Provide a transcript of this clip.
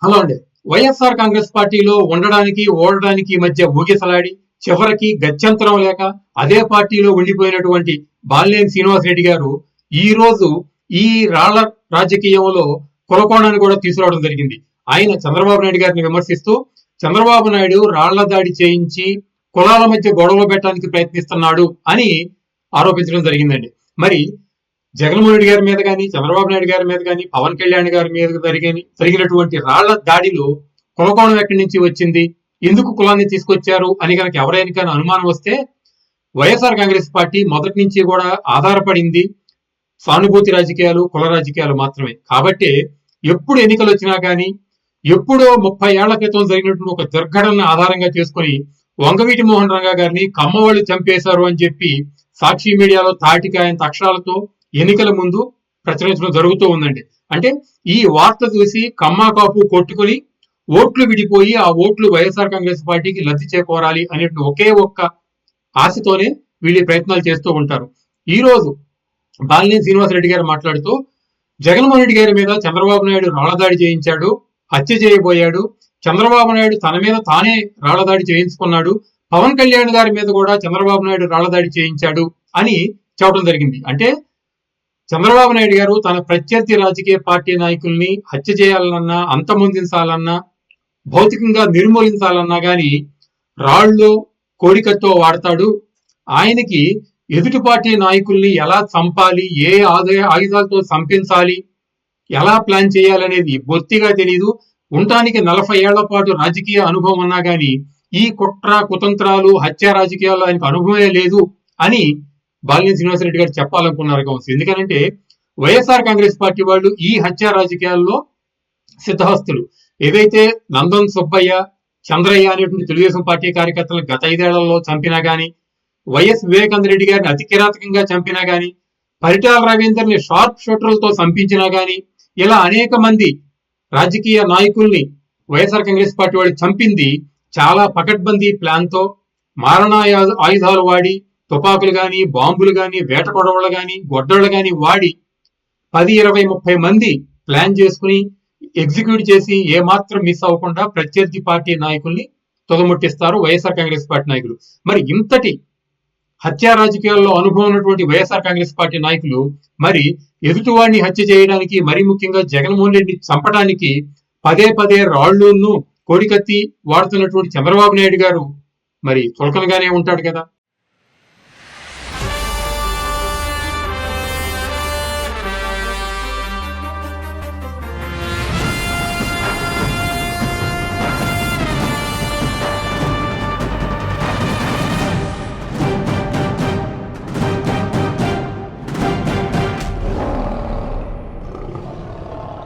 Hello అండి. వైఎస్ఆర్ కాంగ్రెస్ పార్టీలో ఉండడానికి, ఓడడానికి మధ్య ఊగిసలాడి, చివరికి గత్యంతరం లేక అదే పార్టీలో ఉండిపోయినటువంటి బాలినేని శ్రీనివాసరెడ్డి గారు ఈ రోజు ఈ రాళ్ల రాజకీయంలో కులకోణాన్ని కూడా తీసుకురావడం జరిగింది. ఆయన చంద్రబాబు నాయుడు గారిని విమర్శిస్తూ, చంద్రబాబు నాయుడు రాళ్ల దాడి చేయించి కులాల మధ్య గొడవలు పెట్టడానికి ప్రయత్నిస్తున్నాడు అని ఆరోపించడం జరిగిందండి. మరి జగన్మోహన్ రెడ్డి గారి మీద కానీ, చంద్రబాబు నాయుడు గారి మీద కానీ, పవన్ కళ్యాణ్ గారి మీద జరిగినటువంటి రాళ్ల దాడిలో కులకోణం ఎక్కడి నుంచి వచ్చింది, ఎందుకు కులాన్ని తీసుకొచ్చారు అని కనుక ఎవరైనా కానీ అనుమానం వస్తే, వైఎస్ఆర్ కాంగ్రెస్ పార్టీ మొదటి నుంచి కూడా ఆధారపడింది సానుభూతి రాజకీయాలు, కుల రాజకీయాలు మాత్రమే. కాబట్టి ఎప్పుడు ఎన్నికలు వచ్చినా కానీ, ఎప్పుడో 30 ఏళ్ల క్రితం జరిగినటువంటి ఒక దుర్ఘటన ఆధారంగా చేసుకుని వంగవీటి మోహన్ రంగా గారిని కమ్మవాళ్ళు చంపేశారు అని చెప్పి సాక్షి మీడియాలో తాటికాయంత అక్షరాలతో ఎన్నికల ముందు ప్రచురించడం జరుగుతూ ఉందండి. అంటే ఈ వార్త చూసి కమ్మా కాపు కొట్టుకుని ఓట్లు విడిపోయి ఆ ఓట్లు వైఎస్ఆర్ కాంగ్రెస్ పార్టీకి లబ్ధి చేకూరాలి అనే ఒకే ఒక్క ఆశతోనే వీళ్ళు ప్రయత్నాలు చేస్తూ ఉంటారు. ఈ రోజు బాలినేని శ్రీనివాసరెడ్డి గారు మాట్లాడుతూ, జగన్మోహన్ రెడ్డి గారి మీద చంద్రబాబు నాయుడు రాళ్లదాడి చేయించాడు, హత్య చేయబోయాడు, చంద్రబాబు నాయుడు తన మీద తానే రాళ్లదాడి చేయించుకున్నాడు, పవన్ కళ్యాణ్ గారి మీద కూడా చంద్రబాబు నాయుడు రాళ్లదాడి చేయించాడు అని చెప్పడం జరిగింది. అంటే చంద్రబాబు నాయుడు గారు తన ప్రత్యర్థి రాజకీయ పార్టీ నాయకుల్ని హత్య చేయాలన్నా, అంతమొందించాలన్నా, భౌతికంగా నిర్మూలించాలన్నా గాని రాళ్ళు కోడికత్తో వాడతాడు. ఆయనకి ఎదుటి పార్టీ నాయకుల్ని ఎలా చంపాలి, ఏ ఆయుధాలతో చంపించాలి, ఎలా ప్లాన్ చేయాలనేది బొత్తిగా తెలియదు. ఉండటానికి 40 ఏళ్ల పాటు రాజకీయ అనుభవం ఉన్నా గాని ఈ కుట్ర కుతంత్రాలు హత్య రాజకీయాల్లో ఆయనకు అనుభవమే లేదు అని బాలినేని శ్రీనివాసరెడ్డి గారు చెప్పాలనుకున్నారు కావచ్చు. ఎందుకనంటే వైఎస్ఆర్ కాంగ్రెస్ పార్టీ వాళ్ళు ఈ హత్య రాజకీయాల్లో సిద్ధహస్తులు. ఏదైతే నందన్ సుబ్బయ్య, చంద్రయ్య అనేటువంటి తెలుగుదేశం పార్టీ కార్యకర్తలను గత 5 ఏళ్లలో చంపినా గాని, వైఎస్ వివేకానంద రెడ్డి గారిని అతి కిరాతకంగా చంపినా గాని, పరిటాల రవీందర్ని షార్ప్ షూటర్లతో చంపించినా గాని, ఇలా అనేక మంది రాజకీయ నాయకుల్ని వైఎస్ఆర్ కాంగ్రెస్ పార్టీ వాళ్ళు చంపింది చాలా పకడ్బందీ ప్లాన్ తో, ఆయుధాలు వాడి, తుపాకులు గాని, బాంబులు గాని, వేట కొడవళ్ళు గాని, గొడ్డళ్ళు గాని వాడి 10, 20, 30 మంది ప్లాన్ చేసుకుని ఎగ్జిక్యూట్ చేసి ఏమాత్రం మిస్ అవ్వకుండా ప్రత్యర్థి పార్టీ నాయకుల్ని తుదముట్టిస్తారు వైఎస్ఆర్ కాంగ్రెస్ పార్టీ నాయకులు. మరి ఇంతటి హత్యా రాజకీయాల్లో అనుభవం ఉన్నటువంటి వైఎస్ఆర్ కాంగ్రెస్ పార్టీ నాయకులు మరి ఎదుటివాడిని హత్య చేయడానికి, మరి ముఖ్యంగా జగన్మోహన్ రెడ్డిని చంపడానికి పదే పదే రాళ్లును కోడికత్తి వాడుతున్నటువంటి చంద్రబాబు నాయుడు గారు మరి చులకనగానే ఉంటాడు కదా.